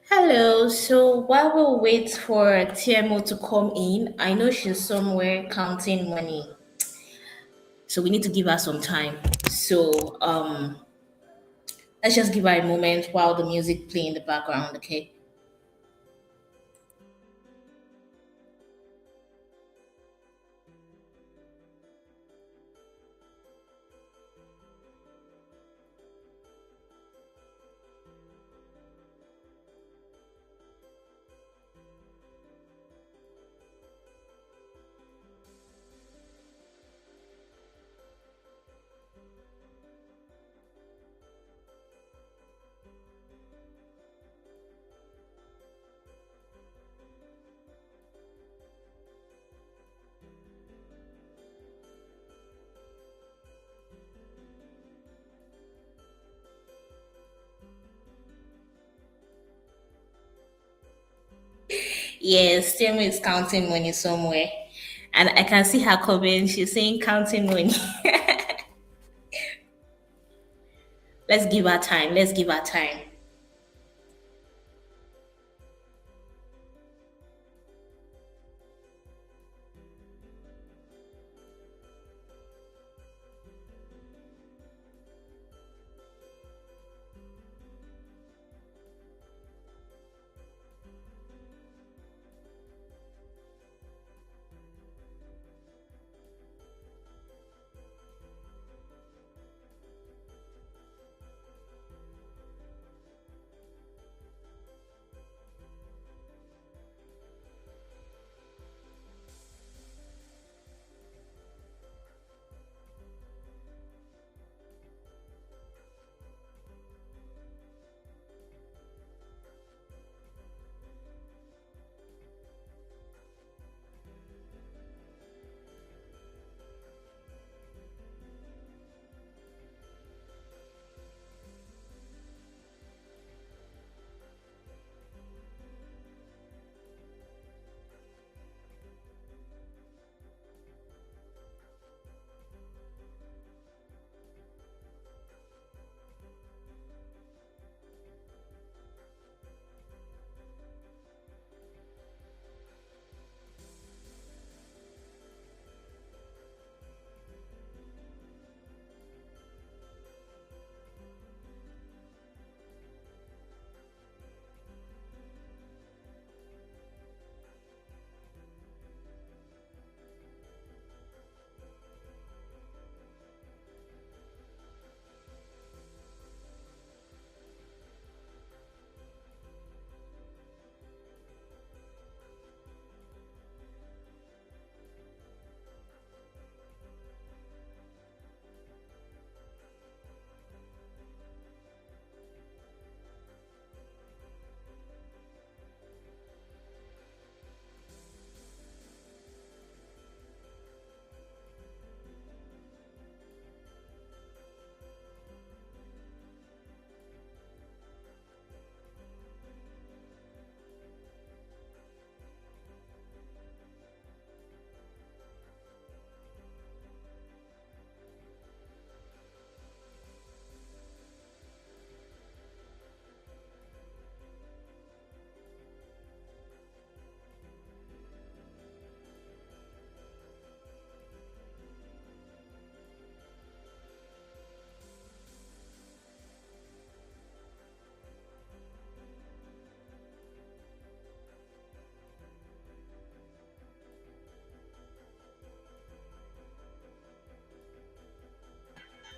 Hello. So while we wait for TMO to come in, I know she's somewhere counting money. So we need to give her some time. So let's just give her a moment while the music play in the background, okay? Yes, TMO is counting money somewhere. And I can see her comment. She's saying counting money. Let's give her time. Let's give her time.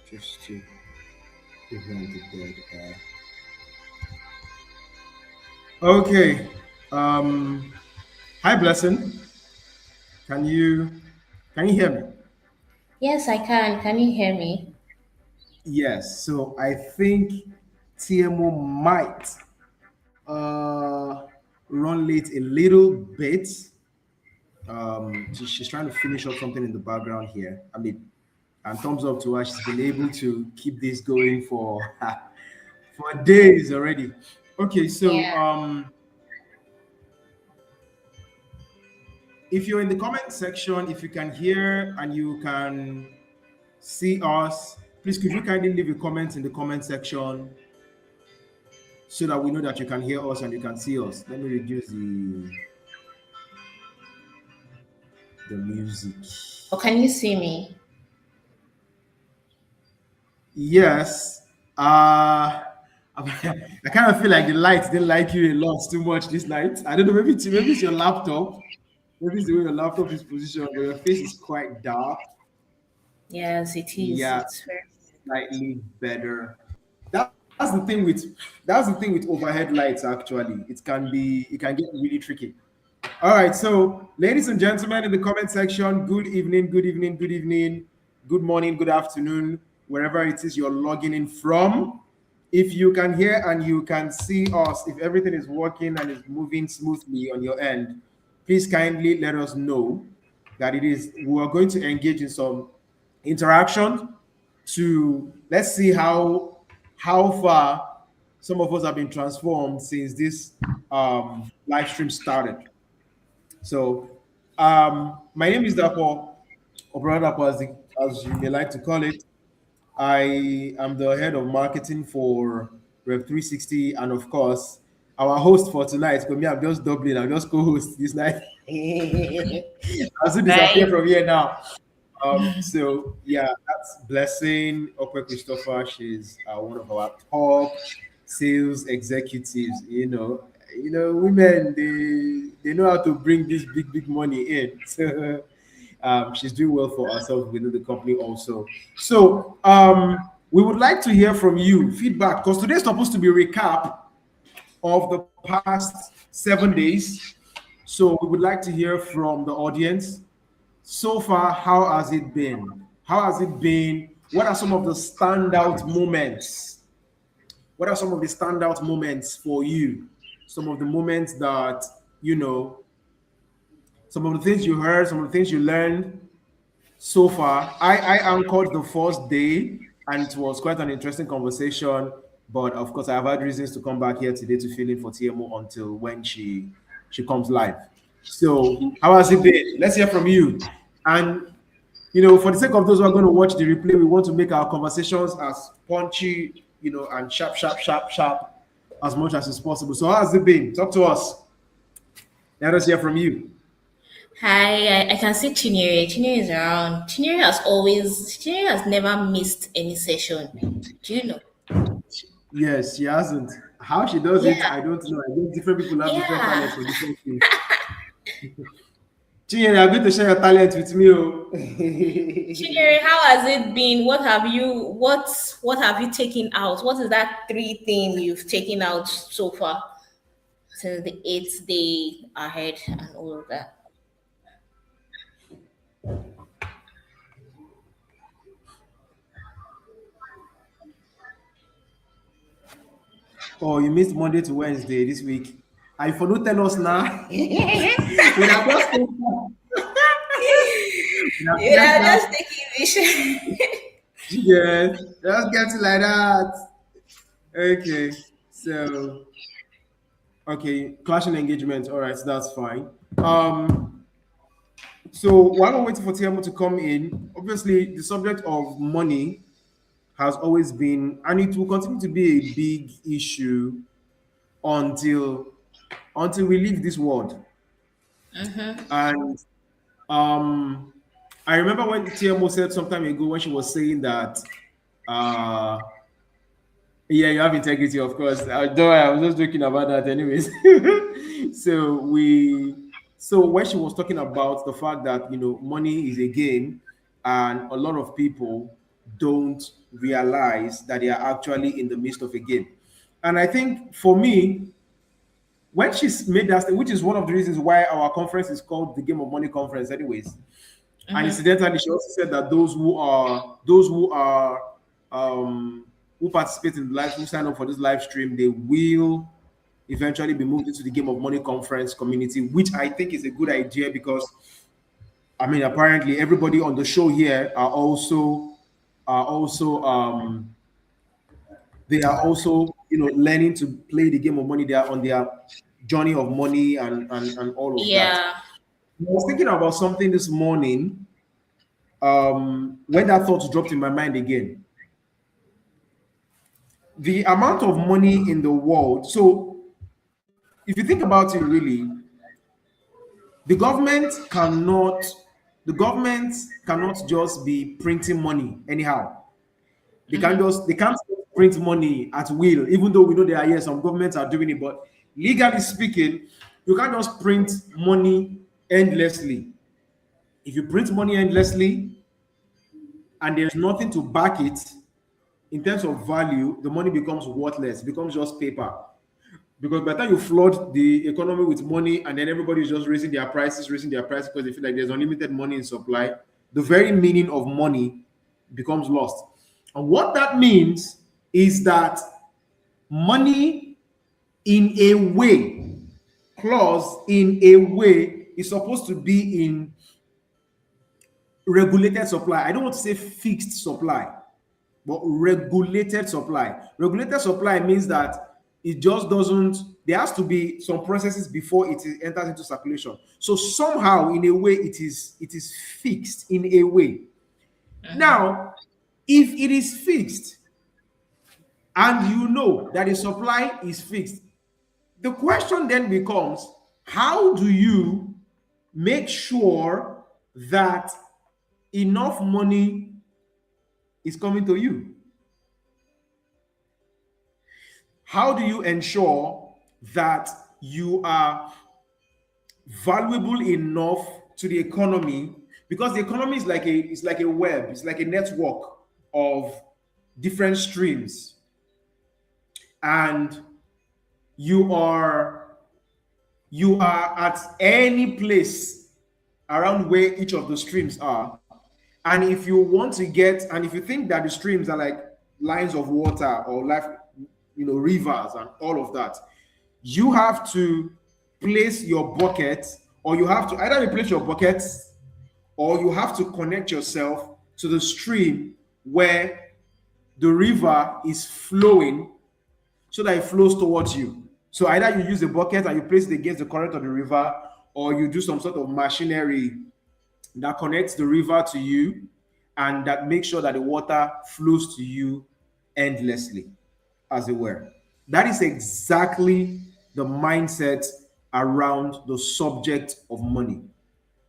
Just to give him the dead air. Okay. Um, Hi, Blessing. Can you can you hear me? Yes, I can. Can you hear me? Yes. So I think TMO might uh run late a little bit. She's trying to finish up something in the background here. I mean, and thumbs up to her. She's been able to keep this going for for days already. Okay, so Yeah. if you're in the comment section, if you can hear and you can see us, please could you kindly leave a comment in the comment section so that we know that you can hear us and you can see us. Let me reduce the music. Or can you see me? Yes. I kind of feel like the lights didn't like you a lot too much this night. I don't know, maybe it's your laptop. Maybe it's the way your laptop is positioned, but your face is quite dark. Yes, it is. Yeah, It's very. slightly better. That's the thing with overhead lights actually. It can get really tricky. All right, so ladies and gentlemen in the comment section, good evening, good evening, good evening, good morning, good afternoon, wherever it is you're logging in from. If you can hear and you can see us, if everything is working and is moving smoothly on your end, please kindly let us know that it is. We are going to engage in some interaction to let's see how far some of us have been transformed since this live stream started. So, my name is Dapo, or Brother Dapo, as you may like to call it. I am the head of marketing for Rev 360, and of course, our host for tonight. Because me, I'm just doubling, I'm just co-host this night. I'll soon disappear Right. from here now. So yeah, that's Blessing Okwe Christopher. She's one of our top sales executives. Women they know how to bring this big money in. So she's doing well for herself within the company also. So we would like to hear from you feedback because today's supposed to be a recap of the past 7 days. So we would like to hear from the audience so far. How has it been? How has it been? What are some of the standout moments? What are some of the standout moments for you? Some of the moments that, you know, some of the things you heard, some of the things you learned so far. I anchored the first day and it was quite an interesting conversation. But of course, I have had reasons to come back here today to fill in for TMO until when she comes live. So, how has it been? Let's hear from you. And for the sake of those who are going to watch the replay, we want to make our conversations as punchy, and sharp, sharp, sharp, sharp as much as is possible. So, how has it been? Talk to us. Let us hear from you. Hi, I can see Chinyere. Chinyere is around. Chinyere has never missed any session. Do you know? Yes, she hasn't. How she does Yeah, it, I don't know. I guess different people have different yeah. talents for different things. Chinyere, you're going to share your talent with me. Oh. Chinyere, how has it been? What have you taken out? What is that three thing you've taken out so far since the eighth day ahead and all of that? Oh, you missed Monday to Wednesday this week. I for no tell us now. When I just when I Yeah, that, just taking vision. yes, just get it like that. Okay, so okay, clashing engagement. All right, so that's fine. So while we're waiting for TMO to come in, obviously the subject of money has always been, and it will continue to be a big issue until we leave this world. And um, I remember when TMO said some time ago when she was saying that, uh, yeah, you have integrity, of course. Don't worry, I was just joking about that, anyways. so when she was talking about the fact that money is a game, and a lot of people don't realize that they are actually in the midst of a game, and I think for me, when she's made that, which is one of the reasons why our conference is called the Game of Money Conference, anyways. And incidentally, she also said that those who participate in the live, who sign up for this live stream, they will eventually be moved into the Game of Money Conference community, which I think is a good idea because, I mean, apparently everybody on the show here are also they are also learning to play the game of money. They are on their journey of money and all of that. Yeah. I was thinking about something this morning when that thought dropped in my mind again. The amount of money in the world. So if you think about it, really, the government cannot just be printing money anyhow. They can't print money at will, even though we know there are, yes, some governments are doing it, but legally speaking, you can't just print money endlessly. If you print money endlessly and there's nothing to back it in terms of value, the money becomes worthless, becomes just paper. Because by the time you flood the economy with money and then everybody's just raising their prices because they feel like there's unlimited money in supply, the very meaning of money becomes lost. And what that means is that money in a way, clause in a way, is supposed to be in regulated supply. I don't want to say fixed supply, but regulated supply. Regulated supply means that it just doesn't, there has to be some processes before it enters into circulation. So somehow, in a way, it is fixed in a way. Now, if it is fixed and you know that the supply is fixed, the question then becomes, how do you make sure that enough money is coming to you? How do you ensure that you are valuable enough to the economy? Because the economy is like a web, it's like a network of different streams. And you are at any place around where each of the streams are. And if you think that the streams are like lines of water or rivers and all of that, you have to place your bucket, or you have to either replace your buckets, or you have to connect yourself to the stream where the river is flowing so that it flows towards you. So either you use a bucket and you place it against the current of the river, or you do some sort of machinery that connects the river to you and that makes sure that the water flows to you endlessly, as it were. That is exactly the mindset around the subject of money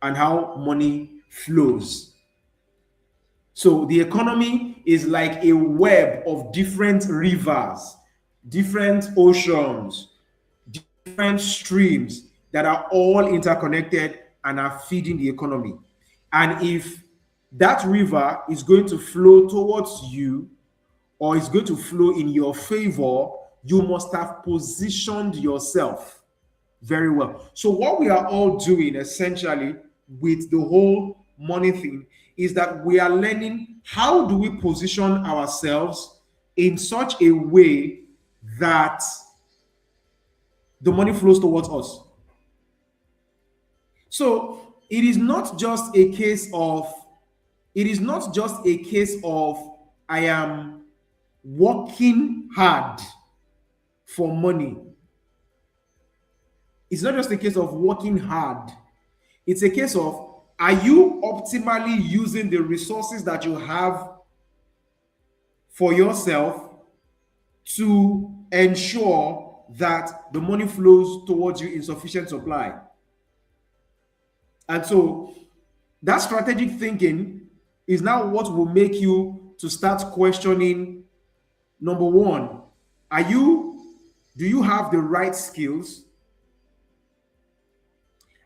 and how money flows. So the economy is like a web of different rivers, different oceans, different streams that are all interconnected and are feeding the economy. And if that river is going to flow towards you, or is going to flow in your favor, you must have positioned yourself very well. So what we are all doing essentially with the whole money thing is that we are learning how do we position ourselves in such a way that the money flows towards us. So it is not just a case of I am working hard for money. It's not just a case of working hard. It's a case of, are you optimally using the resources that you have for yourself to ensure that the money flows towards you in sufficient supply? And so that strategic thinking is now what will make you to start questioning, number one, do you have the right skills?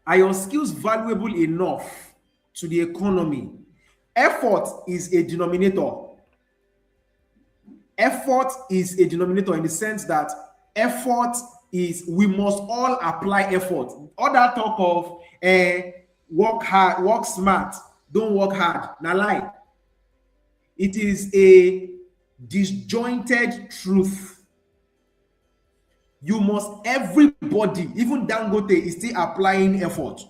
Are your skills valuable enough to the economy? Effort is a denominator. Effort is a denominator in the sense that effort is we must all apply effort. All that talk of work hard, work smart, don't work hard. Now lie. It is a disjointed truth. You must, everybody, even Dangote is still applying effort.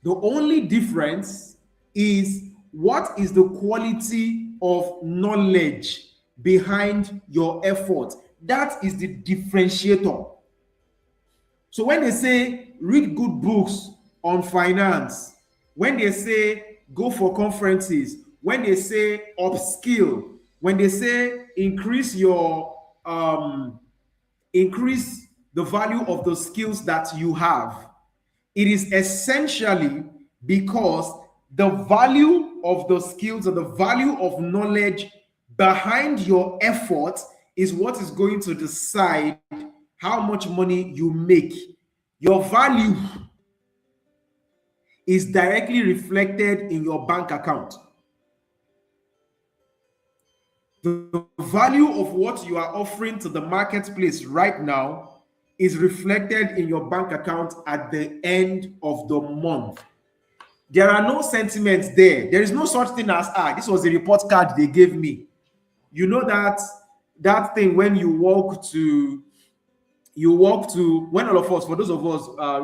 The only difference is what is the quality of knowledge behind your effort. That is the differentiator. So when they say read good books on finance, when they say go for conferences, when they say upskill, when they say increase your increase the value of the skills that you have, it is essentially because the value of the skills or the value of knowledge behind your effort is what is going to decide how much money you make. Your value is directly reflected in your bank account. The value of what you are offering to the marketplace right now is reflected in your bank account at the end of the month. There are no sentiments there. There is no such thing as, this was a report card they gave me. You know that thing when you walk to, when all of us, for those of us, I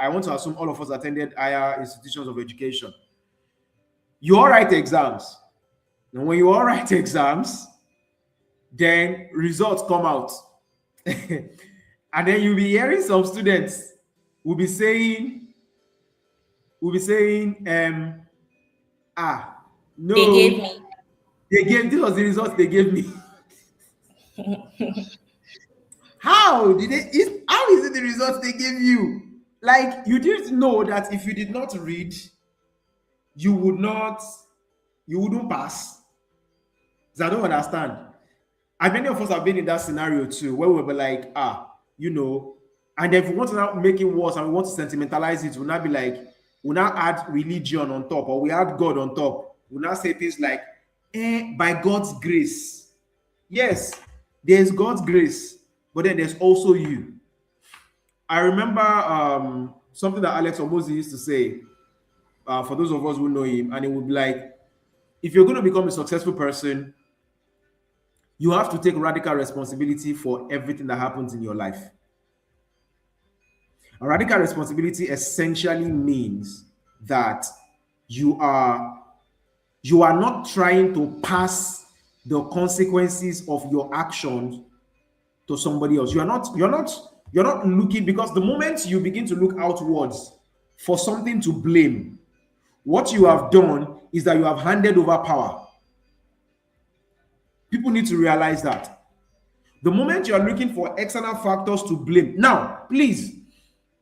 want to assume all of us attended higher institutions of education. You all write exams. And when you all write exams, then results come out. And then you'll be hearing some students will be saying, no, They gave me. This was the results they gave me. How is it the results they gave you? Like, you didn't know that if you did not read, you wouldn't pass. So I don't understand. And many of us have been in that scenario too, where we were like, and if we want to now make it worse and we want to sentimentalize it, we'll not be like, we'll now add religion on top, or we add God on top. We'll now say things like, by God's grace. Yes, there's God's grace, but then there's also you. I remember something that Alex Omozi used to say, for those of us who know him, and it would be like, if you're going to become a successful person, you have to take radical responsibility for everything that happens in your life. A radical responsibility essentially means that you are not trying to pass the consequences of your actions to somebody else. You're not looking, because the moment you begin to look outwards for something to blame, what you have done is that you have handed over power. People need to realize that. The moment you are looking for external factors to blame, now, please,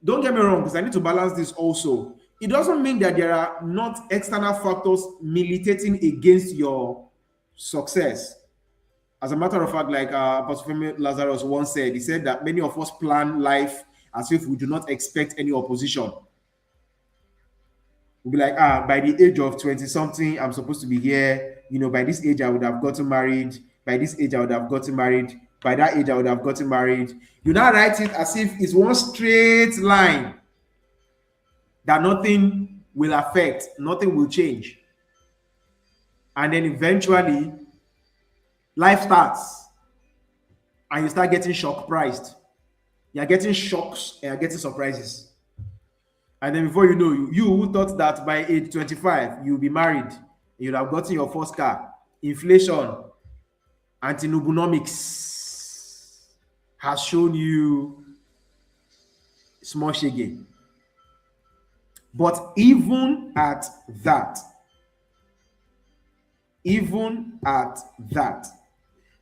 don't get me wrong, because I need to balance this also. It doesn't mean that there are not external factors militating against your success. As a matter of fact, like Apostle Femi Lazarus once said, he said that many of us plan life as if we do not expect any opposition. We'll be like, by the age of 20-something, I'm supposed to be here. By this age, I would have gotten married. By this age, I would have gotten married. By that age, I would have gotten married. You now write it as if it's one straight line that nothing will affect, nothing will change. And then eventually, life starts and you start getting shock priced. You're getting shocks and you're getting surprises. And then before you know, you who thought that by age 25, you'll be married, you'll have gotten your first car, inflation, anti-nubunomics has shown you small shaggy. But even at that,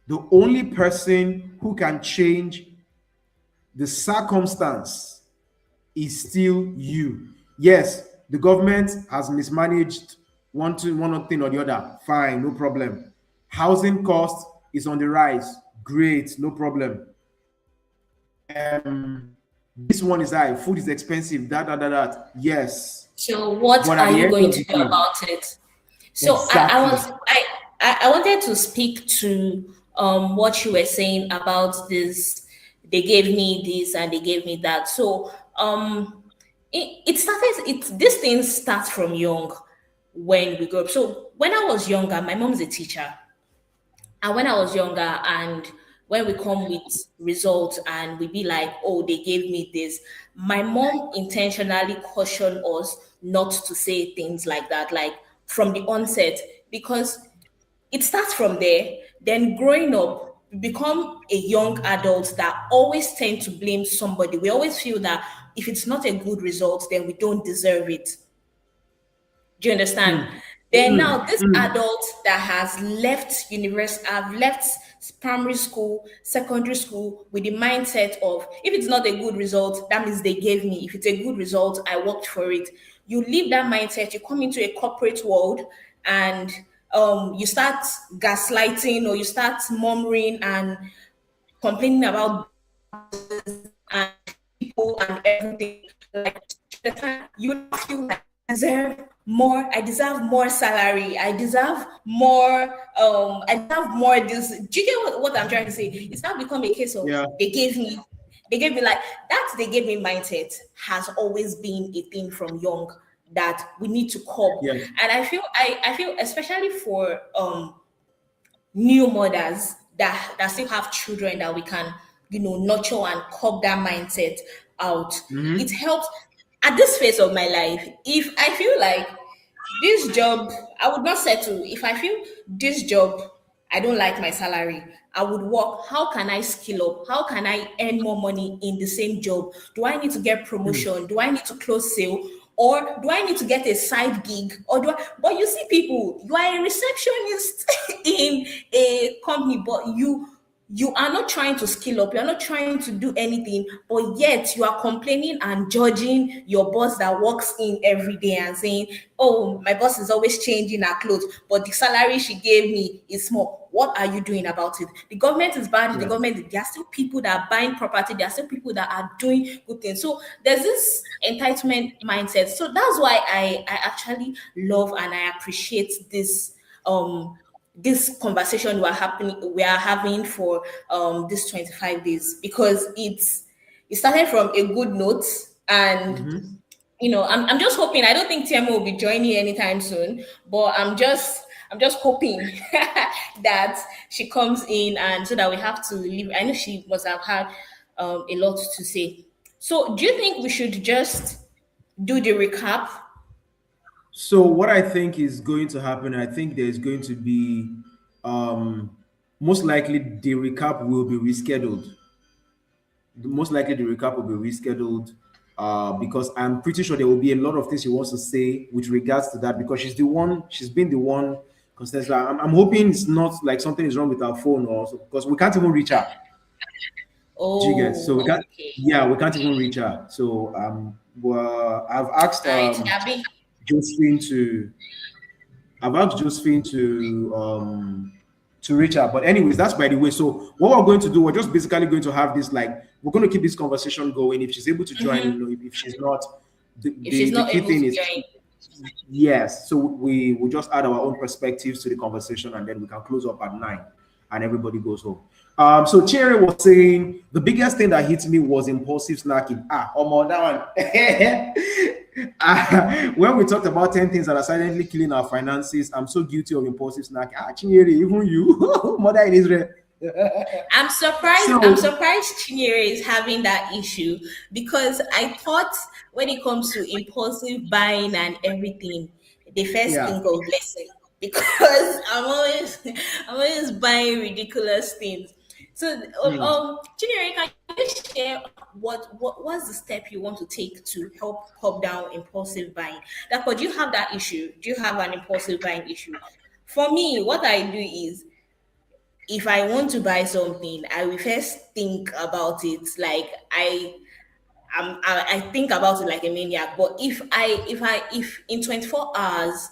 the only person who can change the circumstance is still you. Yes, the government has mismanaged one thing or the other. Fine, no problem. Housing cost is on the rise. Great, no problem. This one is high. Food is expensive. That. Yes. So what are you going to do about it? So exactly. I wanted to speak to what you were saying about this, they gave me this and they gave me that. So it started. It This thing starts from young when we grow up. So when I was younger, my mom's a teacher. And when I was younger, and when we come with results and we be like, oh, they gave me this, my mom intentionally cautioned us not to say things like that, like from the onset, because it starts from there. Then growing up, we become a young adult that always tend to blame somebody. We always feel that if it's not a good result, then we don't deserve it. Do you understand? Mm, Then now, mm, this mm. adult that has left university, I've left primary school, secondary school with the mindset of if it's not a good result, that means they gave me. If it's a good result, I worked for it. You leave that mindset, you come into a corporate world, and you start gaslighting, or you start murmuring and complaining about and people and everything. Like the time you feel like I deserve more, I deserve more salary, I deserve more this. Do you get what I'm trying to say? It's now become a case of Yeah, they gave me like that, they gave me mindset has always been a thing from young that we need to curb. yeah, And I feel especially for new mothers that still have children that we can nurture and curb that mindset out. hmm, It helps at this phase of my life. If I feel like this job, I would not settle. If I feel this job, I don't like my salary, I would work. How can I skill up? How can I earn more money in the same job? Do I need to get promotion? Do I need to close sale? Or do I need to get a side gig? Or do I, but you see people, you are a receptionist in a company, but you are not trying to skill up, you're not trying to do anything, but yet you are complaining and judging your boss that walks in every day and saying, oh, my boss is always changing her clothes, but the salary she gave me is small. What are you doing about it? The government is bad, the yeah. government, there are still people that are buying property, there are still people that are doing good things. So there's this entitlement mindset. So that's why I actually love and I appreciate this conversation we are having for this 25 days, because it started from a good note. And Hmm. I'm just hoping, I don't think TMO will be joining anytime soon, but I'm just hoping that she comes in, and so that we have to leave. I know she must have had a lot to say. So do you think we should just do the recap? So what I think is going to happen, I think there's going to be um most likely the recap will be rescheduled. Most likely the recap will be rescheduled because I'm pretty sure there will be a lot of things she wants to say with regards to that because she's been the one consistently. I'm hoping it's not like something is wrong with our phone or so, because we can't even reach her. Do you get? So we Oh, can't. okay. Yeah, we can't even reach her. So well, All right, Abby. Josephine to I've asked Josephine to reach out. But anyways, that's by the way. So what we're going to do, we're just basically going to have this like we're going to keep this conversation going. If she's able to join, if she's not, If she's the not key able thing to is join. yes. So we will just add our own perspectives to the conversation, and then we can close up at 9, and everybody goes home. So Cherry was saying the biggest thing that hit me was impulsive snacking. Omo, that one. When we talked about 10 things that are silently killing our finances, I'm so guilty of impulsive snacking. Chinyere, even you, mother in Israel. I'm So surprised Chinyere is having that issue, because I thought when it comes to impulsive buying and everything, they first yeah. think of blessing, because I'm always buying ridiculous things. So Hmm. Chinyere, can you share what's the step you want to take to help curb down impulsive buying? Like, do you have that issue? Do you have an impulsive buying issue? For me, what I do is, if I want to buy something, I will first think about it. Like I think about it like a maniac. But if in 24 hours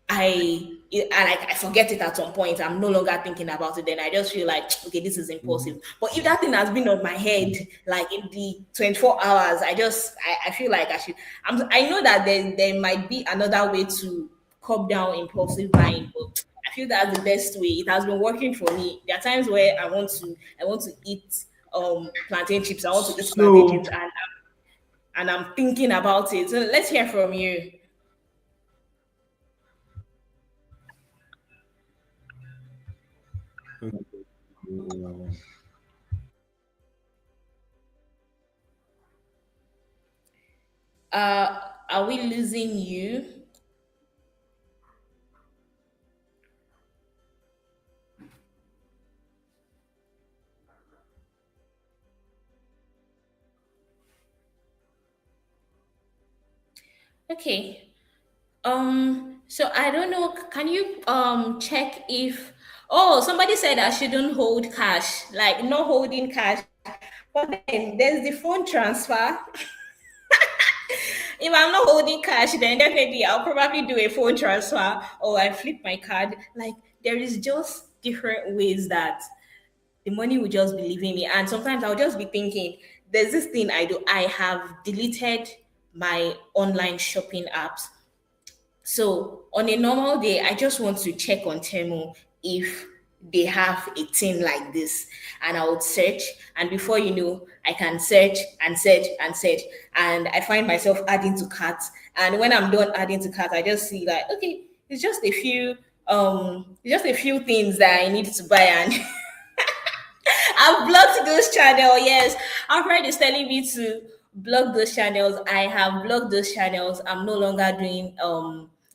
I forget it at some point, I'm no longer thinking about it, then I just feel like, okay, this is impulsive. But if that thing has been on my head like in the 24 hours, I feel like I know that there might be another way to curb down impulsive buying, but I feel that's the best way. It has been working for me. There are times where I want to eat plantain chips. I want to eat plantain So chips, and I'm thinking about it. So let's hear from you. Are we losing you? Okay. So I don't know. Can you check if somebody said I shouldn't hold cash, like not holding cash. But then there's the phone transfer. If I'm not holding cash, then definitely I'll probably do a phone transfer or I flip my card. Like there is just different ways that the money will just be leaving me. And sometimes I'll just be thinking, there's this thing I do. I have deleted my online shopping apps. So on a normal day, I just want to check on Temu if they have a thing like this, and I would search. And before you know, I can search and search and search, and I find myself adding to carts. And when I'm done adding to carts, I just see like, okay, it's just a few things that I need to buy, and I've blocked those channels. Yes, Alfred is telling me to block those channels. I have blocked those channels. I'm no longer doing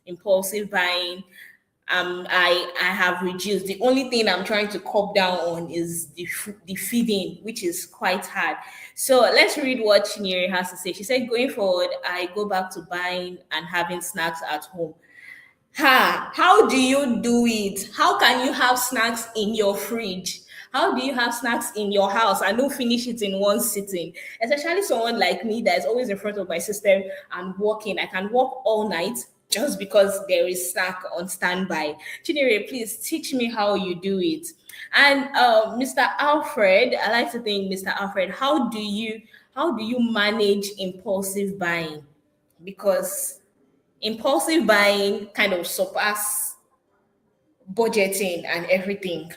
impulsive buying. I have reduced. The only thing I'm trying to cut down on is the feeding, which is quite hard. So let's read what Chinyere has to say. She said, going forward, I go back to buying and having snacks at home. Ha! How do you do it? How can you have snacks in your fridge? How do you have snacks in your house and don't finish it in one sitting? Especially someone like me that is always in front of my system and working. I can work all night just because there is snack on standby. Chinere, please teach me how you do it. And Mr. Alfred, I like to think, Mr. Alfred, how do you manage impulsive buying? Because impulsive buying kind of surpass budgeting and everything.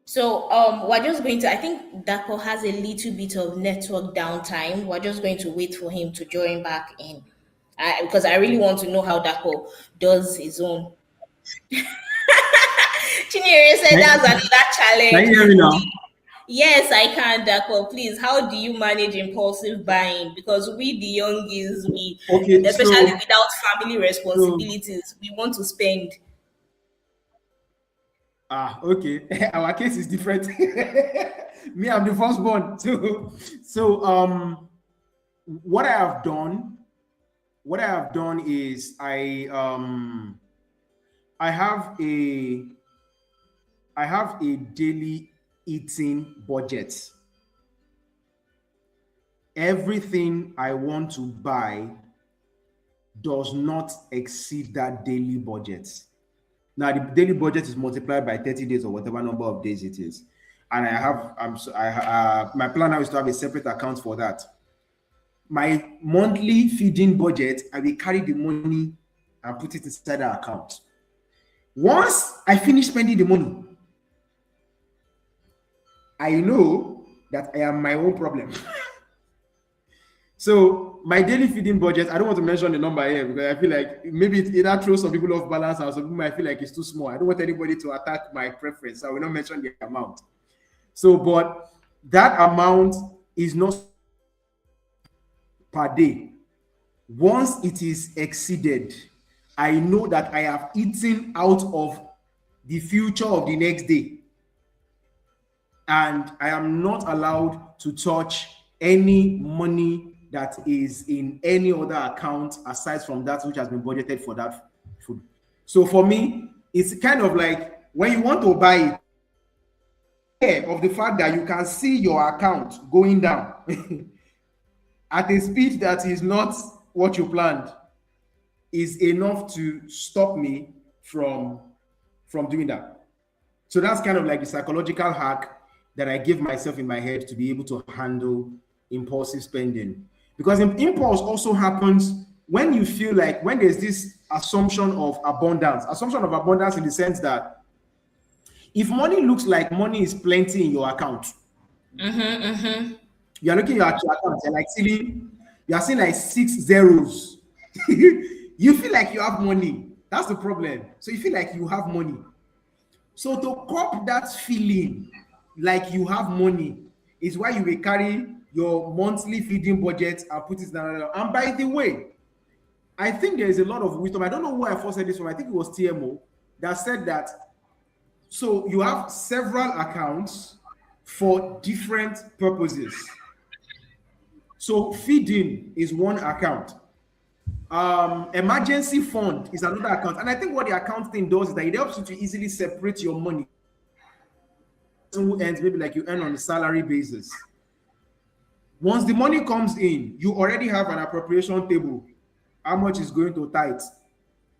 So we're just going to, I think Dapo has a little bit of network downtime. We're just going to wait for him to join back in. Because I really want to know how Dapo does his own. Chinyere said can, that's another can challenge. you hear me now? Yes, I can, Dapo. Please, how do you manage impulsive buying? Because we, the youngies, Okay, especially without family so responsibilities, we want to spend. okay. Our case is different. Me, I'm the firstborn. So what I have done, is I have a daily eating budget. Everything I want to buy does not exceed that daily budget. Now the daily budget is multiplied by 30 days or whatever number of days it is, and I have my plan now is to have a separate account for that. My monthly feeding budget, I will carry the money and put it inside the account. Once I finish spending the money, I know that I am my own problem. So my daily feeding budget, I don't want to mention the number here because I feel like maybe it either throws some people off balance or some people might feel like it's too small. I don't want anybody to attack my preference. So I will not mention the amount. So, but that amount is not per day. Once it is exceeded, I know that I have eaten out of the future of the next day. And I am not allowed to touch any money that is in any other account aside from that which has been budgeted for that food. So for me, it's kind of like when you want to buy it, of the fact that you can see your account going down at a speed that is not what you planned is enough to stop me from doing that. So that's kind of like the psychological hack that I give myself in my head to be able to handle impulsive spending. Because impulse also happens when you feel like when there's this assumption of abundance. Assumption of abundance in the sense that if money looks like money is plenty in your account, you are looking at your account, you are seeing like 6 zeros. You feel like you have money. That's the problem. So you feel like you have money. So to cope that feeling like you have money is why you will carry your monthly feeding budget and put it down. And by the way, I think there is a lot of wisdom. I don't know who I first said this from. I think it was TMO that said that. So you have several accounts for different purposes. So feeding is one account. Emergency fund is another account. And I think what the account thing does is that it helps you to easily separate your money. Who earns maybe like you earn on a salary basis. Once the money comes in, you already have an appropriation table. How much is going to tithe?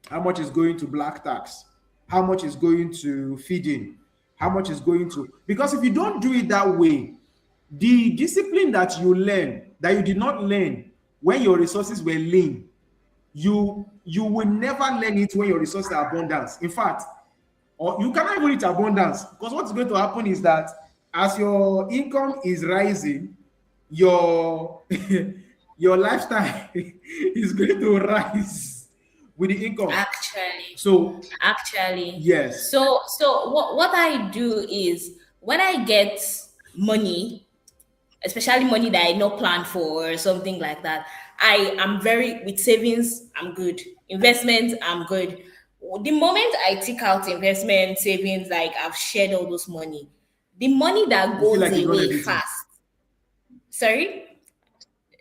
How much is going to black tax? How much is going to feeding? How much is going to... Because if you don't do it that way, the discipline that you learn, that you did not learn when your resources were lean, you will never learn it when your resources are abundance. In fact, or you cannot even reach abundance, because what's going to happen is that as your income is rising, your your lifestyle is going to rise with the income. Actually, yes. So what I do is when I get money, especially money that I not plan for or something like that, I am very with savings. I'm good. Investments, I'm good. The moment I take out investment savings, like I've shared all those money, the money that You goes feel like you done away everything. fast. Sorry,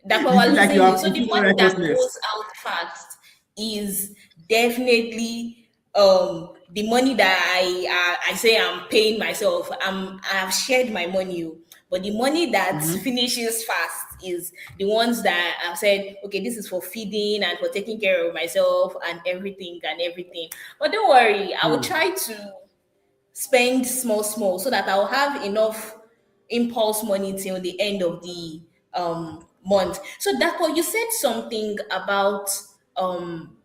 that You we're feel like losing you it. have So the inferior money that righteousness. goes out fast is definitely the money that I say I'm paying myself. I've shared my money, but the money that finishes fast is the ones that I've said, okay, this is for feeding and for taking care of myself and everything. But don't worry, I will try to spend small so that I'll have enough impulse money till the end of the month. So Dapo, you said something about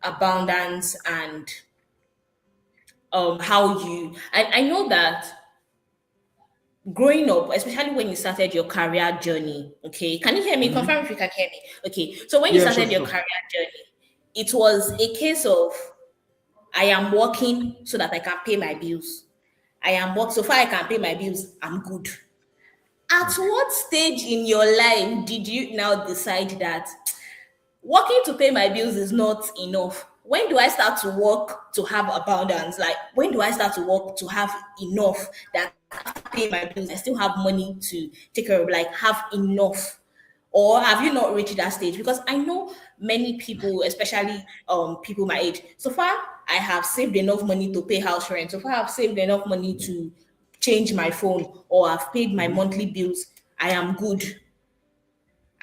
abundance and how you I know that growing up, especially when you started your career journey, okay, can you hear me? Confirm if you can hear me. Okay, so when you Yeah, sure, started your sure. career journey, it was a case of I am working so that I can pay my bills. I am work so far I can pay my bills. I'm good. At what stage in your life did you now decide that working to pay my bills is not enough? When do I start to work to have abundance? Like, when do I start to work to have enough that after paying my bills, I still have money to take care of, like, have enough? Or have you not reached that stage? Because I know many people, especially people my age, so far I have saved enough money to pay house rent. So far I've saved enough money to change my phone, or I've paid my monthly bills. I am good.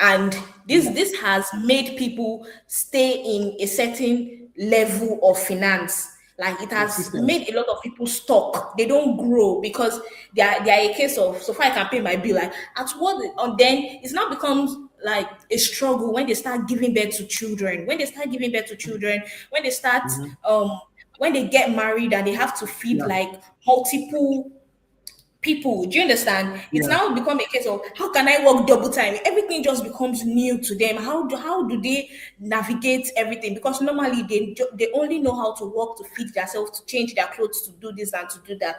And this has made people stay in a certain level of finance. Like, it has Consistent. made a lot of people stuck. They don't grow because they are a case of, so far I can pay my bill. Like, at what, and then it's now becomes like a struggle when they start giving birth to children. When they start giving birth to children, when they start when they get married and they have to feed Yeah, like multiple people. Do you understand? It's yeah. now become a case of, how can I work double time? Everything just becomes new to them. How do they navigate everything? Because normally they only know how to work to feed themselves, to change their clothes, to do this and to do that.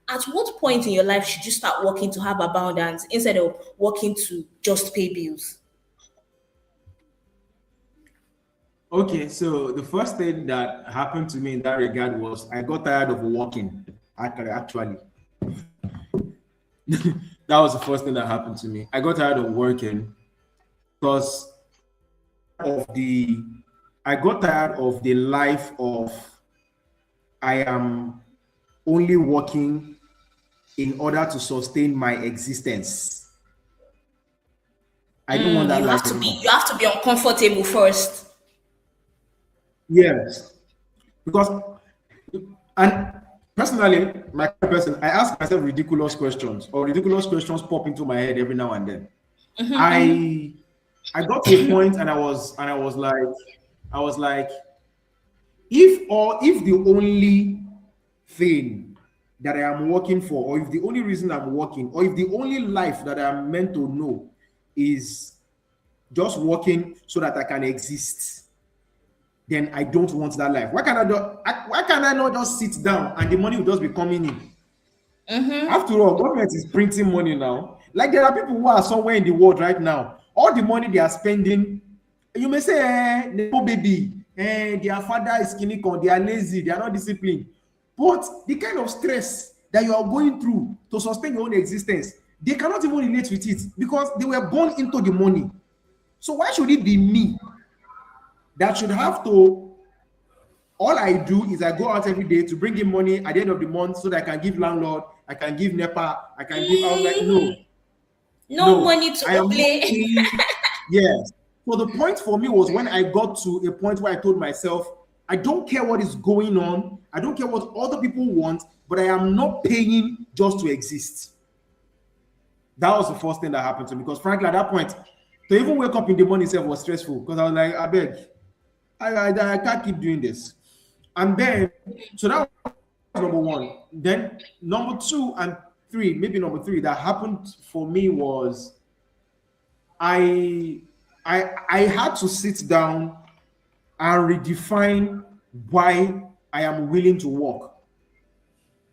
At what point in your life should you start working to have abundance instead of working to just pay bills? Okay, so the first thing that happened to me in that regard was I got tired of working. Actually, that was the first thing that happened to me. I got tired of working because of the I got tired of the life of I am only working in order to sustain my existence. I don't want that You life have to be anymore. you have to be uncomfortable first. Yes, because and personally, my person, I ask myself ridiculous questions, or ridiculous questions pop into my head every now and then. I got to a point, and I was like, if the only thing that I am working for, or if the only reason I'm working, or if the only life that I'm meant to know is just working so that I can exist, then I don't want that life. Why can I not just sit down and the money will just be coming in? After all, government is printing money now. Like there are people who are somewhere in the world right now. All the money they are spending, you may say, no baby, their father is skinny con, they are lazy, they are not disciplined. But the kind of stress that you are going through to sustain your own existence, they cannot even relate with it because they were born into the money. So why should it be me that should have to? All I do is I go out every day to bring in money at the end of the month so that I can give landlord, I can give NEPA, I can give. I was like, no, No money to I am not play. paying. Yes. So the point for me was when I got to a point where I told myself, I don't care what is going on, I don't care what other people want, but I am not paying just to exist. That was the first thing that happened to me because, frankly, at that point, to even wake up in the morning itself was stressful because I was like, I beg, I can't keep doing this. And then, so that was number one. Then, number two and three, maybe number three, that happened for me was I I had to sit down and redefine why I am willing to work.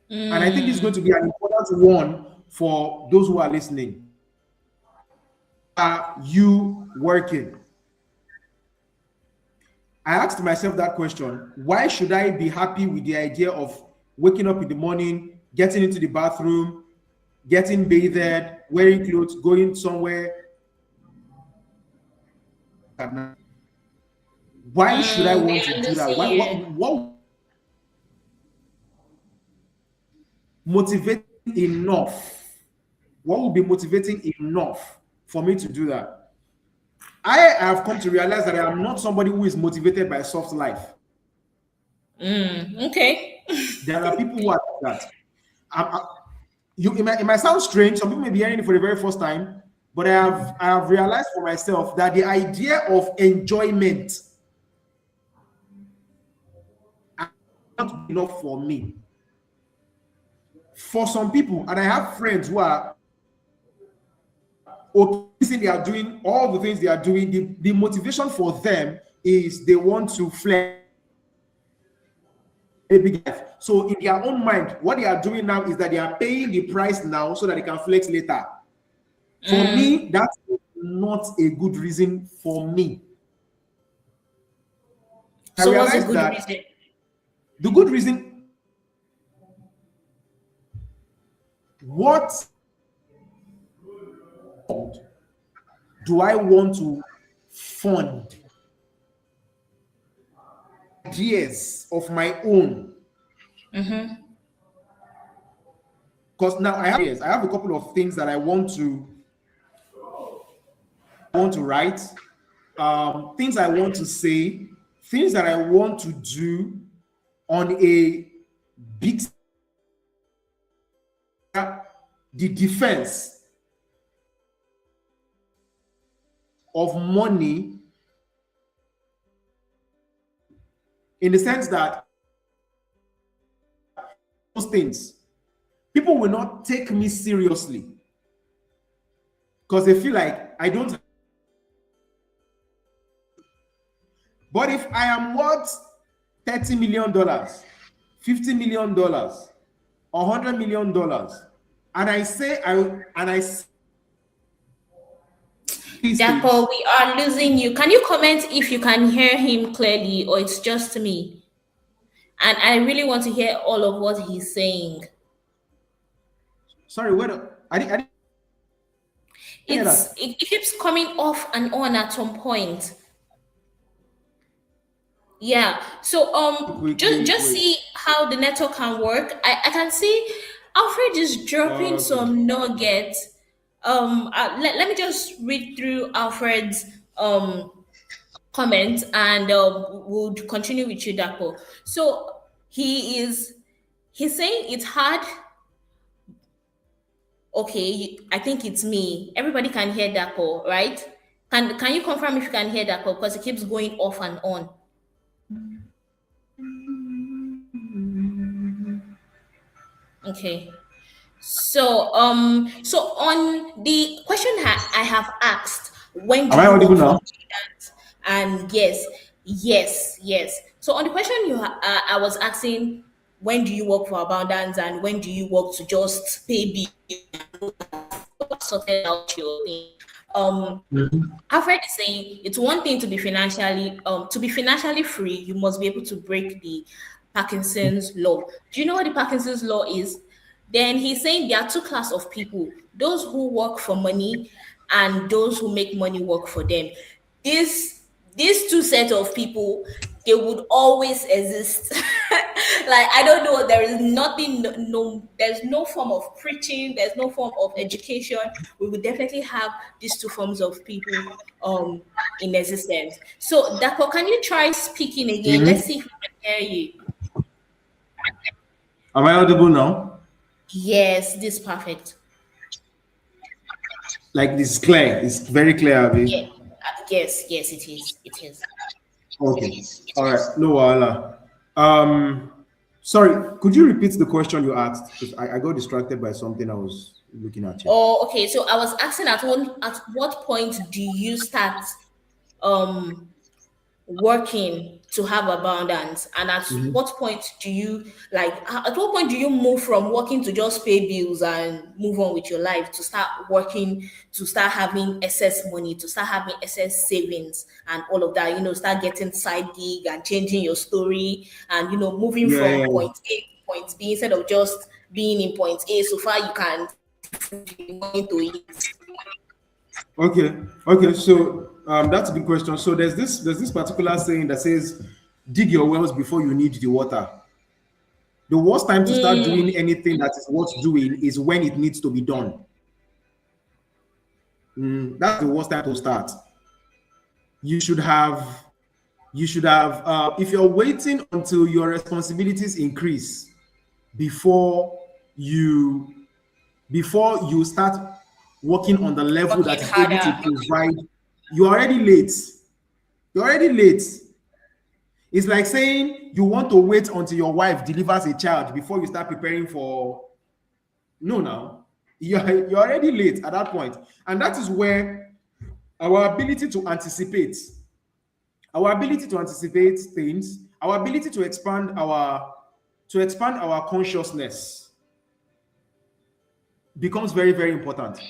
And I think it's going to be an important one for those who are listening. Are you working? I asked myself that question. Why should I be happy with the idea of waking up in the morning, getting into the bathroom, getting bathed, wearing clothes, going somewhere? Why should I want to do that? What motivating enough? What will be motivating enough for me to do that? I have come to realize that I am not somebody who is motivated by soft life. Okay. There are people who are like that. It might sound strange. Some people may be hearing it for the very first time, but I have realized for myself that the idea of enjoyment is not enough for me. For some people, and I have friends who are okay, they are doing all the things they are doing. The motivation for them is they want to flex a big life. So in their own mind, what they are doing now is that they are paying the price now so that they can flex later. For me, that's not a good reason for me. So what's a good reason? The good reason, what do I want to fund ideas of my own? Because now I have a couple of things that I want to write, things I want to say, things that I want to do on a big the defense of money, in the sense that those things, people will not take me seriously because they feel like I don't. But if I am worth $30 million, $50 million, $100 million, and I say Dapo, we are losing you. Can you comment if you can hear him clearly or it's just me? And I really want to hear all of what he's saying. Sorry, wait. I didn't hear that. It keeps coming off and on at some point. Yeah. So just see how the network can work. I can see Alfred is dropping some nuggets. Let me just read through Alfred's comments and we'll continue with you, Dapo. So he's saying it's hard. Okay, I think it's me. Everybody can hear Dapo, right? Can you confirm if you can hear Dapo? Because it keeps going off and on. Okay. So on the question I have asked, when Am do I you audible work for now? abundance? And yes. So on the question I was asking, when do you work for abundance, and when do you work to just pay bills, sorted out your thing? Um, Mhm. Alfred is saying it's one thing to be financially free, you must be able to break the Parkinson's law. Do you know what the Parkinson's law is? Then he's saying there are two class of people: those who work for money and those who make money work for them. These two sets of people, they would always exist. Like, I don't know, there is nothing, there's no form of preaching, there's no form of education. We would definitely have these two forms of people in existence. So Dapo, can you try speaking again? Let's Mhm. see if we can hear you. Am I audible now? Yes, this is perfect. Like this is clear. It's very clear, Yeah. Abby. Yes, it is. It is. Okay. All right. No wala. Sorry. Could you repeat the question you asked? Because I got distracted by something I was looking at here. Oh, okay. So I was asking, at what point do you start um working to have abundance, and at Mhm. what point do you, like, at what point do you move from working to just pay bills and move on with your life, to start working, to start having excess money, to start having excess savings and all of that, start getting side gig and changing your story, and moving Yeah, from yeah, yeah. point A to point B, instead of just being in point A so far you can going to eat. Okay. Okay. So that's a good question. So there's this particular saying that says, "Dig your wells before you need the water." The worst time to start doing anything that is worth doing is when it needs to be done. That's the worst time to start. You should have if you're waiting until your responsibilities increase before you start working on the level that Working is able to harder. provide, you're already late. You're already late. It's like saying you want to wait until your wife delivers a child before you start preparing for. No, now you're already late at that point. And that is where our ability to anticipate things, our ability to expand our consciousness becomes very, very important.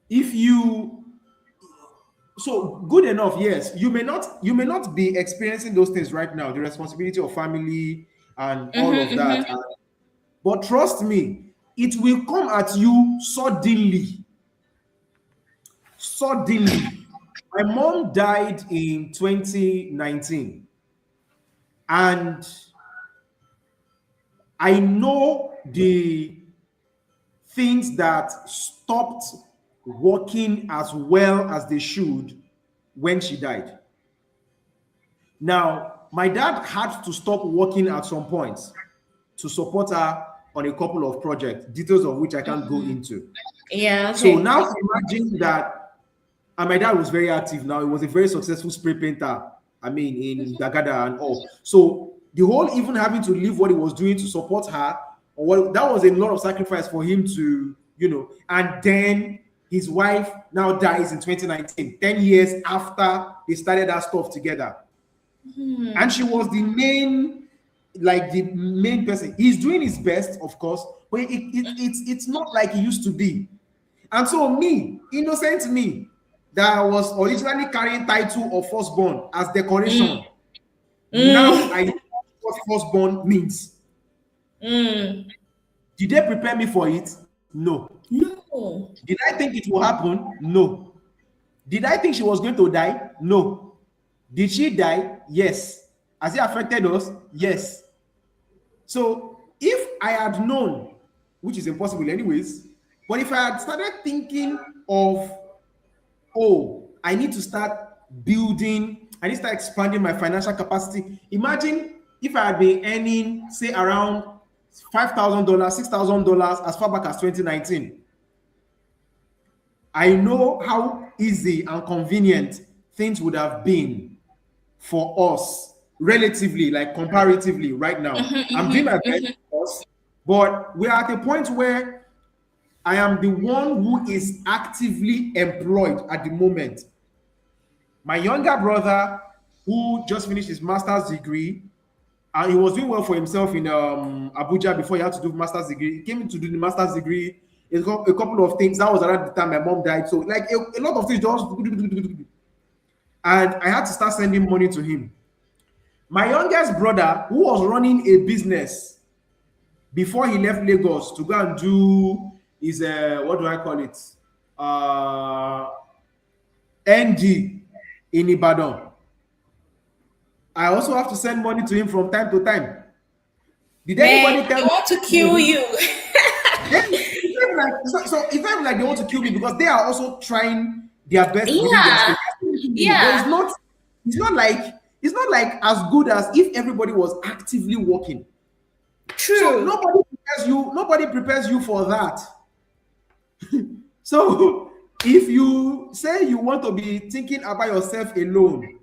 If you So good enough, yes, you may not be experiencing those things right now, the responsibility of family and all of that, but trust me, it will come at you suddenly. My mom died in 2019, and I know the things that stopped working as well as they should when she died. Now, my dad had to stop working at some point to support her on a couple of projects, details of which I can't go into. Yeah, So okay. now imagine that, and my dad was very active now. He was a very successful spray painter. I mean, in Dagada and all. So the whole even having to leave what he was doing to support her, or what, that was a lot of sacrifice for him to, and then his wife now dies in 2019, 10 years after they started that stuff together. And she was the main person. He's doing his best, of course, but it's not like it used to be. And so me, innocent me, that was originally carrying title of firstborn as decoration, now I know what firstborn means. Did they prepare me for it? No. No. Did I think it will happen? No. Did I think she was going to die? No. Did she die? Yes. Has it affected us? Yes. So if I had known, which is impossible anyways, but if I had started thinking of, oh, I need to start expanding my financial capacity. Imagine if I had been earning, say, around $5,000, $6,000 as far back as 2019. I know how easy and convenient things would have been for us, relatively, like comparatively, right now. I'm doing my best, of course, But we are at a point where I am the one who is actively employed at the moment. My younger brother, who just finished his master's degree, and he was doing well for himself in Abuja before he had to do master's degree. He came in to do the master's degree. A couple of things. That was around the time my mom died. So like a lot of things just, and I had to start sending money to him. My youngest brother, who was running a business before he left Lagos to go and do his what do I call it? NG in Ibadan. I also have to send money to him from time to time. Did Man, anybody tell they me? want to kill you. So it's not like they want to kill me because they are also trying their best within their Yeah, space. But yeah, it's not like as good as if everybody was actively working. So true. nobody prepares you for that. So if you say you want to be thinking about yourself alone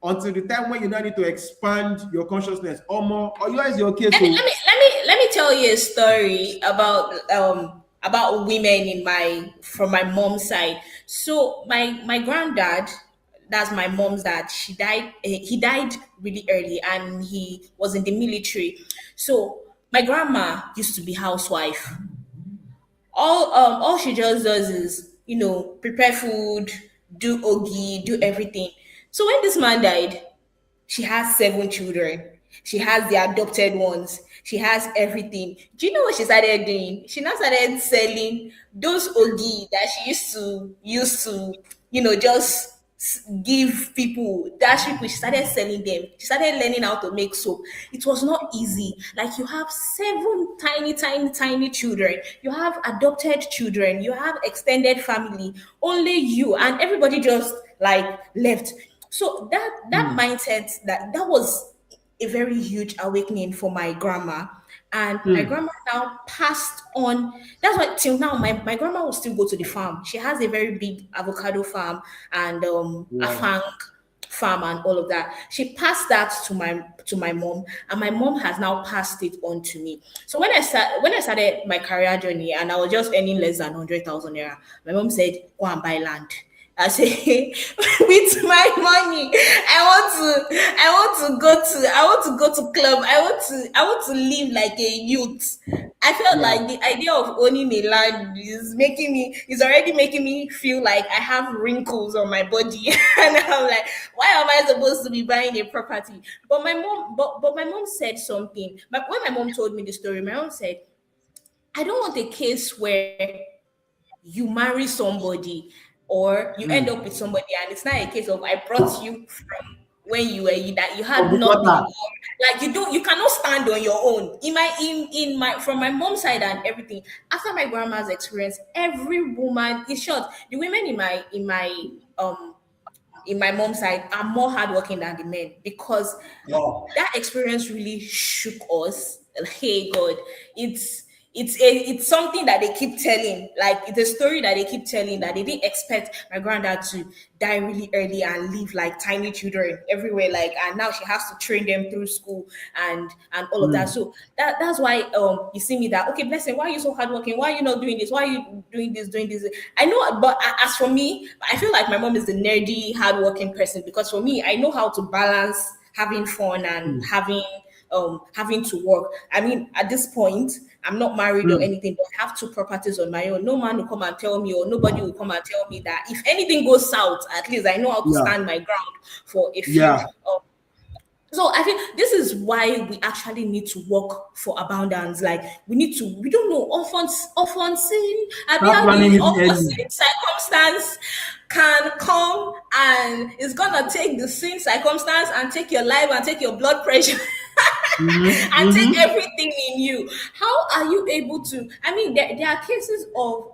until the time when you now need to expand your consciousness, or more, or you is your case. Let me So let me let me let me tell you a story about women in my from my mom's side. So my granddad, that's my mom's dad. She died. He died really early, and he was in the military. So my grandma used to be housewife. All she just does is prepare food, do ogi, do everything. So when this man died, she has 7 children. She has the adopted ones. She has everything. Do you know what she started doing? She now started selling those ogi that she used to just give people, dash people. She started selling them. She started learning how to make soap. It was not easy. Like, you have 7 tiny children. You have adopted children. You have extended family. Only you, and everybody just like left. So that mindset, that was a very huge awakening for my grandma. And my grandma now passed on. That's why till now my grandma will still go to the farm. She has a very big avocado farm and a wow. fang farm and all of that. She passed that to my mom, and my mom has now passed it on to me. So when I started my career journey and I was just earning less than 100,000 naira, my mom said, "Go and buy land." I say, with my money, I want to go to club. I want to live like a youth. I felt Yeah. like the idea of owning a land is already making me feel like I have wrinkles on my body. And I'm like, why am I supposed to be buying a property? But my mom said something. But when my mom told me the story, my mom said, I don't want a case where you marry somebody or you end up with somebody and it's not a case of I brought you from when that you From had the nothing, gutter. or like you cannot stand on your own. In my from my mom's side and everything, after my grandma's experience, every woman, in short, the women um in my mom's side are more hardworking than the men, because Wow. that experience really shook us. Hey God, it's something that they keep telling. Like, it's a story that they keep telling, that they didn't expect my granddad to die really early and leave like tiny children everywhere. Like, and now she has to train them through school and all of that. So that's why you see me that, okay, blessing, why are you so hardworking? Why are you not doing this? Why are you doing this? I know, but as for me, I feel like my mom is the nerdy, hardworking person, because for me, I know how to balance having fun and having to work. I mean, at this point, I'm not married or anything, but I have 2 properties on my own. No man will come and tell me, or nobody will come and tell me that if anything goes south, at least I know how to Yeah. stand my ground for a few. Yeah. So I think this is why we actually need to work for abundance. Like, we don't know, often sin, I mean, Start how do planning you, it often early. sin circumstance can come and it's gonna take the sin circumstance and take your life and take your blood pressure and take everything in you. How are you able to? I mean, there are cases of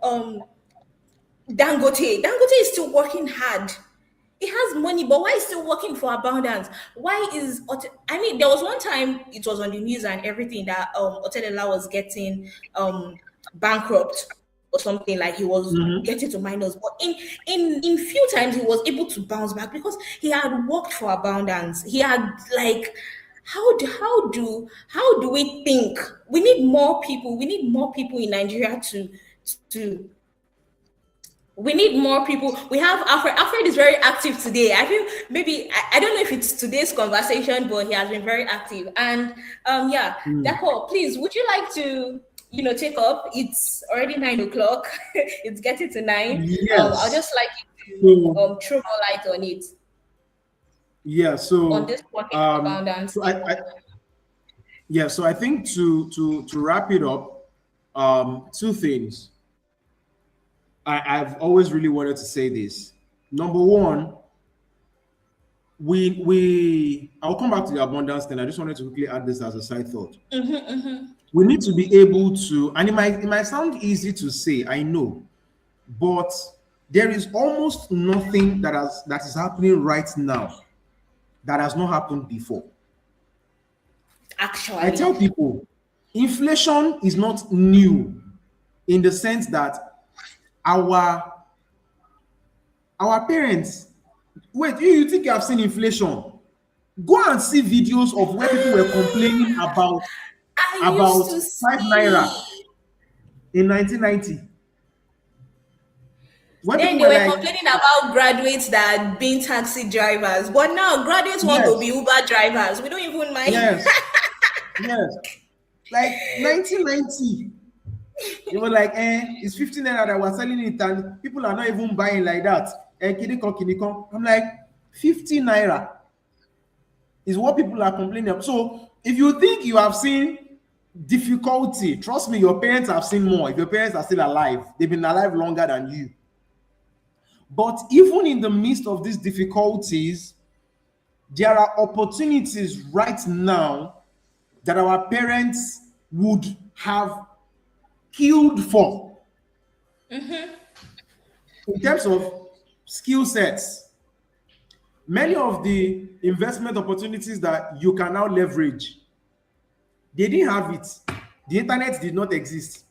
Dangote. Dangote is still working hard. He has money, but why is still working for abundance? Why is I mean, there was one time it was on the news and everything that Otedola was getting bankrupt or something, like he was getting to minus. But in few times he was able to bounce back because he had worked for abundance. He had like how do we think? We need more people. We need more people in Nigeria to we need more people. We have Alfred. Alfred is very active today. I feel maybe I don't know if it's today's conversation, but he has been very active. And yeah, Mm. Dako, please, would you like to take up? It's already 9 o'clock. It's getting to 9. I'll Yes. just like you to So throw more light on it, yeah. on this working Um, abundance so thing. so I think to wrap it up, two things. I've always really wanted to say this. Number one, I'll come back to the abundance thing. I just wanted to quickly add this as a side thought. We need to be able to, and it might sound easy to say, I know, but there is almost nothing that is happening right now that has not happened before. I Actually, tell people inflation is not new in the sense that our our parents, wait, you think you have seen inflation? Go and see videos of where people were complaining I used about to 5 naira see. in 1990. When Then people they were were like, complaining about graduates that being taxi drivers, but now graduates want to be yes, Uber drivers. We don't even mind. yes, yes, like 1990, they were like, it's 15 naira that we're selling it, and people are not even buying like that. Kinikon, kinikon. I'm like, 50 naira is what people are complaining of. So if you think you have seen difficulty, trust me, your parents have seen more. If your parents are still alive, they've been alive longer than you. But even in the midst of these difficulties, there are opportunities right now that our parents would have killed for in terms of skill sets. Many of the investment opportunities that you can now leverage, they didn't have it. The internet did not exist.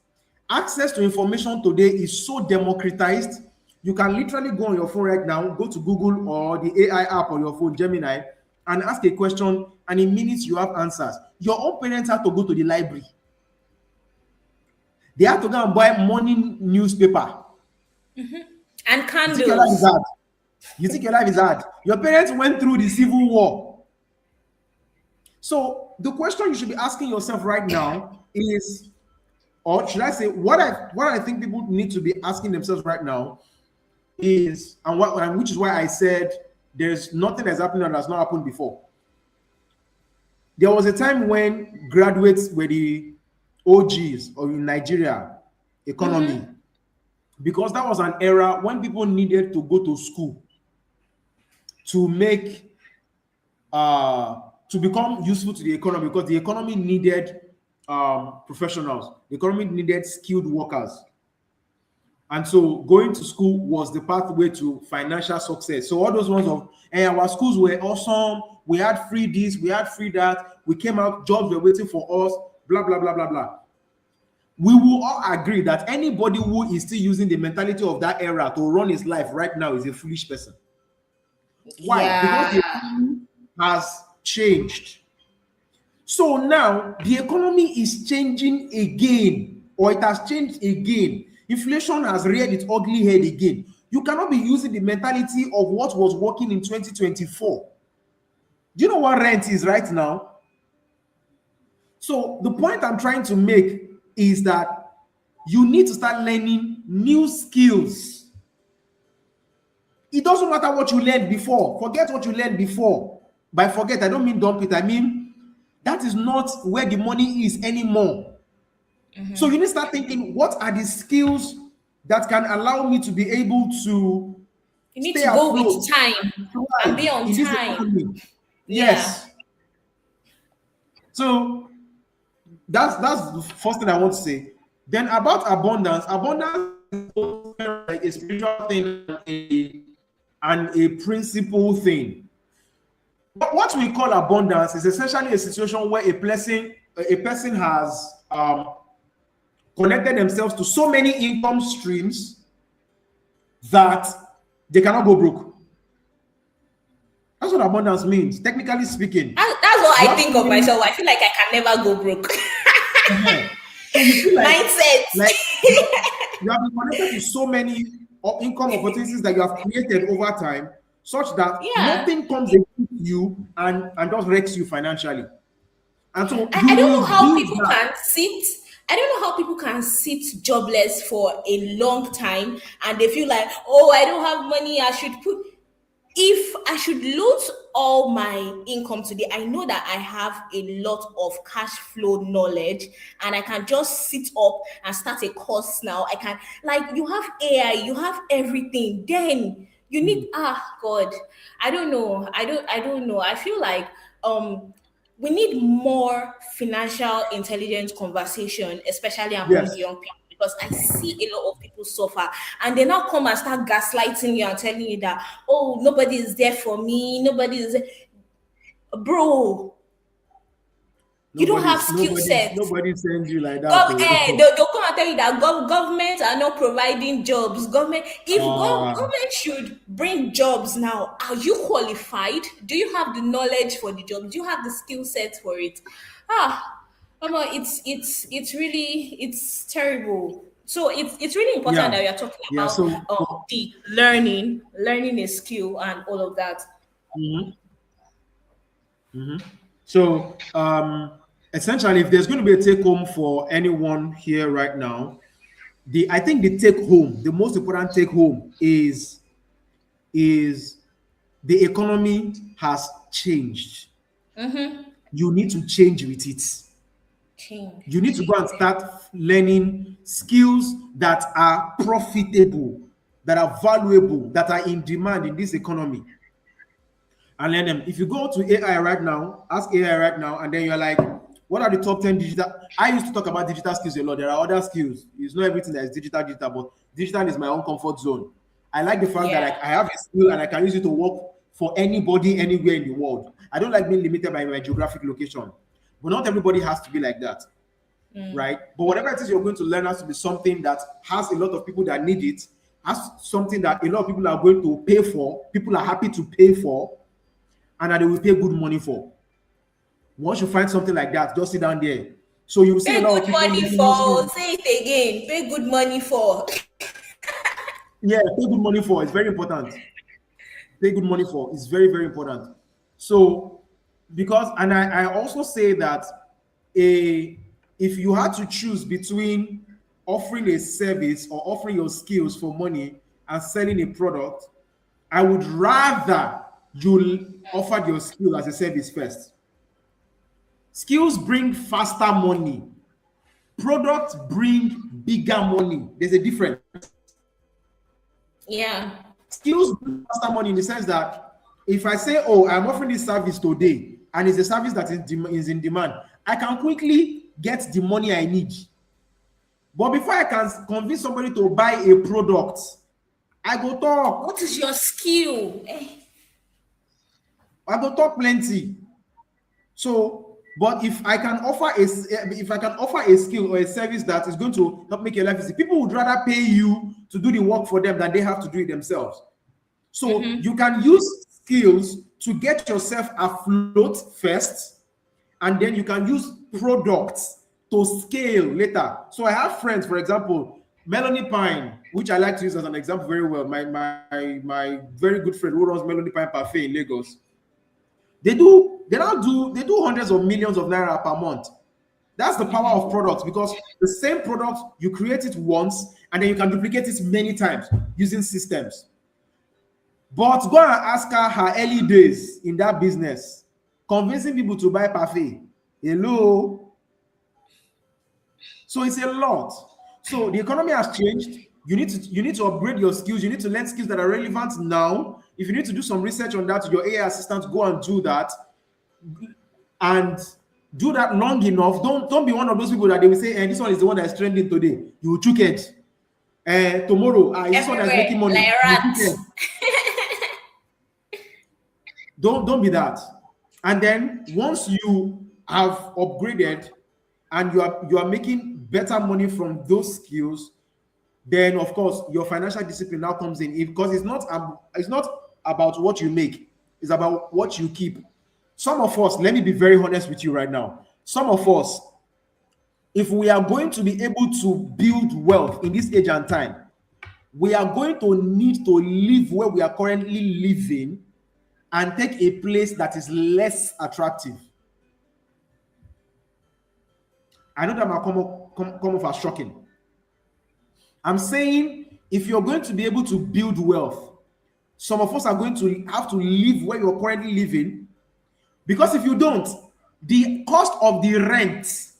Access to information today is so democratized. You can literally go on your phone right now, go to Google or the AI app on your phone, Gemini, and ask a question, and in minutes you have answers. Your own parents had to go to the library. They had to go and buy morning newspaper. And You think your life is candles. hard? You think your life is hard? Your parents went through the civil war. So the question you should be asking yourself right now is, or should I say, what I think people need to be asking themselves right now is, and which is why I said there's nothing that's happening that has not happened before. There was a time when graduates were the OGs of Nigeria economy, because that was an era when people needed to go to school to make to become useful to the economy, because the economy needed professionals. The economy needed skilled workers. And so going to school was the pathway to financial success. So all those ones of, our schools were awesome, we had free this, we had free that, we came out, jobs were waiting for us, blah, blah, blah, blah, blah. We will all agree that anybody who is still using the mentality of that era to run his life right now is a foolish person. Why? Because the Yeah. economy has changed. So now the economy is changing again, or it has changed again. Inflation has reared its ugly head again. You cannot be using the mentality of what was working in 2024. Do you know what rent is right now? So the point I'm trying to make is that you need to start learning new skills. It doesn't matter what you learned before. Forget what you learned before. By forget, I don't mean dump it. I mean that is not where the money is anymore. So you need to start thinking, what are the skills that can allow me to be able to You need stay to go with afloat, time and thrive be on in this time. economy? Yeah. Yes. So that's the first thing I want to say. Then about abundance is like a spiritual thing and a principle thing. What we call abundance is essentially a situation where a person has connected themselves to so many income streams that they cannot go broke. That's what abundance means, technically speaking. That's what You I have think so of many. myself. I feel like I can never go broke. So you feel Mindset. like you have been connected to so many income opportunities that you have created over time, such that Yeah. nothing comes against you and just wrecks you financially. And so I, you I don't know will how build people that. can sit. I don't know how people can sit jobless for a long time and they feel like, oh, I don't have money. I should put. If I should lose all my income today, I know that I have a lot of cash flow knowledge and I can just sit up and start a course now. I can, like, you have AI, you have everything. Then you need, God, I don't know. I feel like we need more financial intelligence conversation, especially among Yes. young people, because I see a lot of people suffer and they now come and start gaslighting you and telling you that, oh, nobody is there for me, nobody is there. Bro, you don't have skill sets. Nobody sends you like that. Oh. They'll come and tell you that government are not providing jobs. Ah, Government should bring jobs now, are you qualified? Do you have the knowledge for the job? Do you have the skill set for it? Ah, Mama, it's really it's terrible. So it's really important yeah. that we are talking Yeah. about So the learning a skill and all of that. So essentially, if there's going to be a take home for anyone here right now, I think the take home, the most important take home is the economy has changed. You need to change with it. Change. You need to go and start learning skills that are profitable, that are valuable, that are in demand in this economy. And learn them. If you go to AI right now, ask AI right now, and then you're like, what are the top 10 digital? I used to talk about digital skills a lot. There are other skills. It's not everything that is digital, but digital is my own comfort zone. I like the fact that Yeah. like I have a skill and I can use it to work for anybody anywhere in the world. I don't like being limited by my geographic location. But not everybody has to be like that, right? But whatever it is you're going to learn has to be something that has a lot of people that need it, has something that a lot of people are going to pay for, people are happy to pay for, and that they will pay good money for. Once you find something like that, just sit down there. So you see a Pay lot of good people money learning new for, skills. say it again, pay good money for. Yeah, pay good money for. It's very important. Pay good money for. It's very, very important. So, because, and I also say that a if you had to choose between offering a service or offering your skills for money and selling a product, I would rather you offered your skill as a service first. Skills bring faster money. Products bring bigger money. There's a difference. Yeah. Skills bring faster money in the sense that if I say, oh, I'm offering this service today, and it's a service that is in demand, I can quickly get the money I need. But before I can convince somebody to buy a product, I go talk. What is your skill? I go talk plenty. So, but if I can offer a skill or a service that is going to help make your life easy, people would rather pay you to do the work for them than they have to do it themselves. So you can use skills to get yourself afloat first, and then you can use products to scale later. So I have friends, for example, Melanie Pine, which I like to use as an example very well. My very good friend who runs Melanie Pine Parfait in Lagos. They do hundreds of millions of naira per month. That's the power of products, because the same product, you create it once and then you can duplicate it many times using systems. But go and ask her early days in that business, convincing people to buy parfait. Hello. So it's a lot. So the economy has changed. You need to upgrade your skills. You need to learn skills that are relevant now. If you need to do some research on that, your AI assistant, go and do that. And do that long enough. Don't be one of those people that they will say, this one is the one that is trending today. You will choke it. Tomorrow, this one that's Everywhere, making money. like You will choke rats. it. Don't be that. And then once you have upgraded and you are making better money from those skills, then of course your financial discipline now comes in, because it's not about what you make, It's about what you keep. Some of us, let me be very honest with you right now. Some of us, if we are going to be able to build wealth in this age and time, we are going to need to live where we are currently living and take a place that is less attractive. I know that might come off as shocking. I'm saying if you're going to be able to build wealth, some of us are going to have to live where you're currently living, because if you don't, the cost of the rent,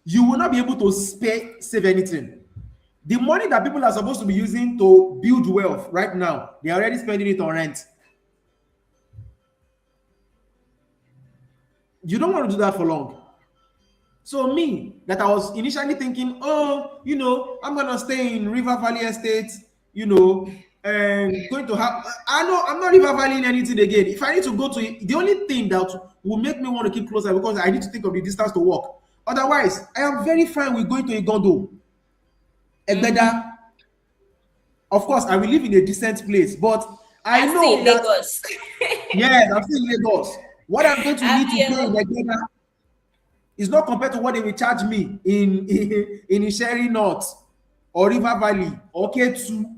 you will not be able to save anything. The money that people are supposed to be using to build wealth right now, they are already spending it on rent. You don't want to do that for long. So me, that I was initially thinking, oh, I'm going to stay in River Valley Estate, and going to have, I know I'm not River Valley in anything again. If I need to go to, the only thing that will make me want to keep closer, because I need to think of the distance to walk. Otherwise, I am very fine with going to Igondo, Egbeda. Of course, I will live in a decent place, but I know that Lagos. Yes, I'm still in Lagos. What I'm going to need to pay in Egbeda is not compared to what they will charge me in Isheri North or River Valley or K2.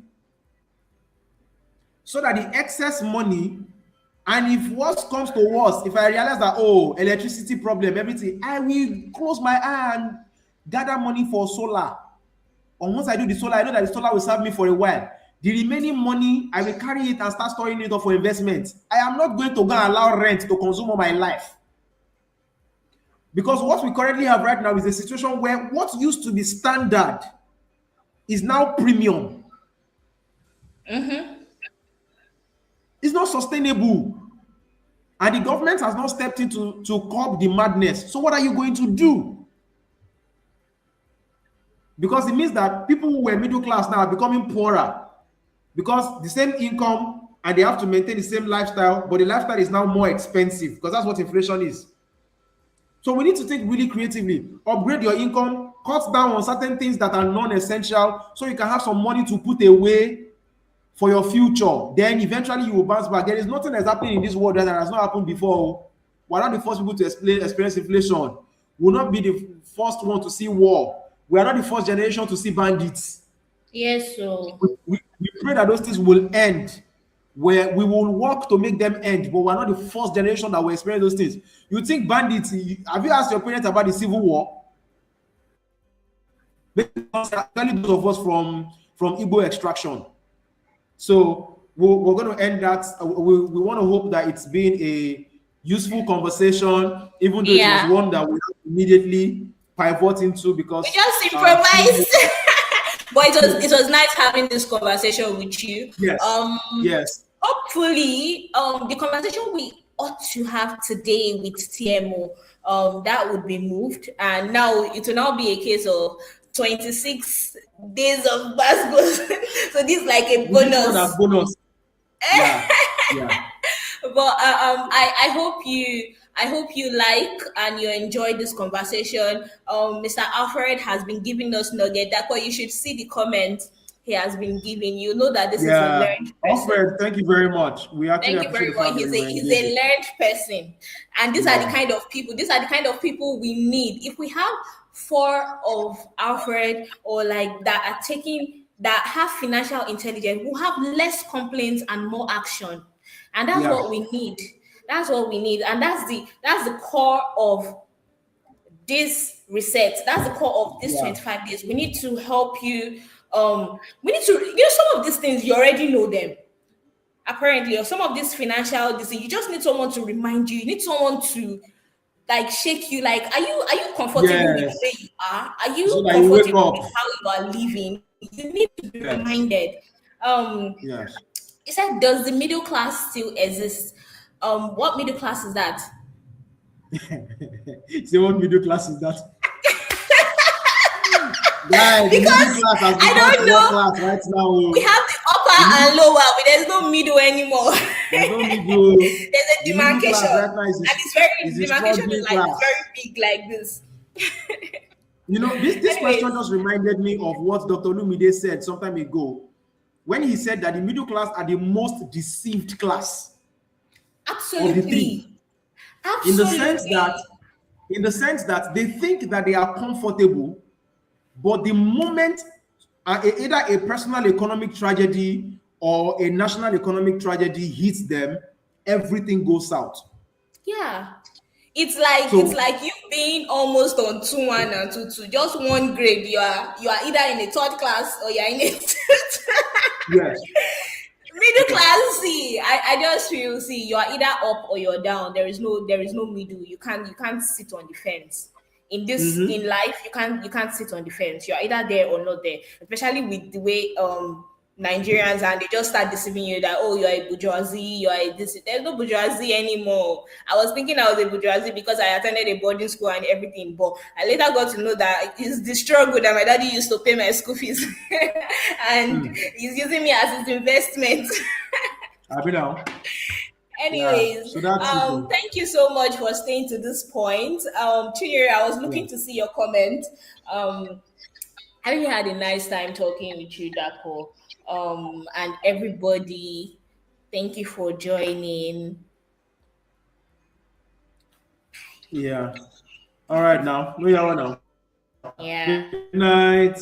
So that the excess money, and if worse comes to worse, if I realize that, electricity problem, everything, I will close my eye and gather money for solar. And once I do the solar, I know that the solar will serve me for a while. The remaining money, I will carry it and start storing it up for investment. I am not going to go and allow rent to consume all my life. Because what we currently have right now is a situation where what used to be standard is now premium. It's not sustainable. And the government has not stepped in to curb the madness. So what are you going to do? Because it means that people who were middle class now are becoming poorer. Because the same income and they have to maintain the same lifestyle, but the lifestyle is now more expensive because that's what inflation is. So we need to think really creatively. Upgrade your income, cut down on certain things that are non-essential so you can have some money to put away for your future. Then eventually you will bounce back. There is nothing that's happening in this world that has not happened before. We're not the first people to experience inflation. We'll not be the first one to see war. We are not the first generation to see bandits. Yes, so We pray that those things will end, where we will work to make them end, but we're not the first generation that will experience those things. You think bandits, have you asked your parents about the Civil War? Especially those of us from Igbo extraction. So we're going to end that. We want to hope that it's been a useful conversation, even though it was one that we immediately pivot into because we just improvised. But it was nice having this conversation with you. Yes. Yes. Hopefully, the conversation we ought to have today with TMO, that would be moved, and now it will now be a case of 26 days of basketball. So this is like a bonus. Bonus. Yeah. But I hope you like and you enjoy this conversation. Mr. Alfred has been giving us nugget. That's why you should see the comments he has been giving. You know that this is a learned person. Alfred, thank you very much. Thank you very much. He's a learned person, and these are the kind of people. These are the kind of people we need. If we have 4 of Alfred or like that have financial intelligence, we'll have less complaints and more action, and that's what we need. That's what we need, and that's the core of this reset. That's the core of this 25 days. We need to help you. We need to, some of these things you already know them. Apparently, or some of these financial decisions, you just need someone to remind you. You need someone to like shake you. Like, are you comfortable with the way you are? Are you comfortable with how you are living? You need to be reminded. He said, does the middle class still exist? What middle class is that? So what middle class is that? Guys, because I don't know. Class right now. We have the upper and lower, but there's no middle anymore. There's no middle. There's a demarcation, right now and it's demarcation is like very big, like this. This question just reminded me of what Dr. Lumide said some time ago. when he said that the middle class are the most deceived class of the three, Absolutely. in the sense Absolutely. that they think that they are comfortable, but the moment either a personal economic tragedy or a national economic tragedy hits them, everything goes south. Yeah. It's So like you being almost on 2-1 and 2-2. Just one grade. You are either in a third class or you're in a yes, middle yes. class. See, I just feel, see, you're either up or you're down. There is no middle. You can't sit on the fence. In Mm-hmm. life, you can't sit on the fence. You're either there or not there. Especially with the way Nigerians, and they just start deceiving you that, oh, you're a bourgeoisie, you're a this. There's no bourgeoisie anymore. I was thinking I was a bourgeoisie because I attended a boarding school and everything, but I later got to know that it's the struggle that my daddy used to pay my school fees, and Mm. he's using me as his investment. I mean now, yeah. Anyways, So that's it. Oh. thank you so much for staying to this point. Chinyere, I was Yeah. looking to see your comment. Um, I really had a nice time talking with you, Dapo. And everybody, thank you for joining. Yeah. All right now. No yawa now. Yeah. Good night.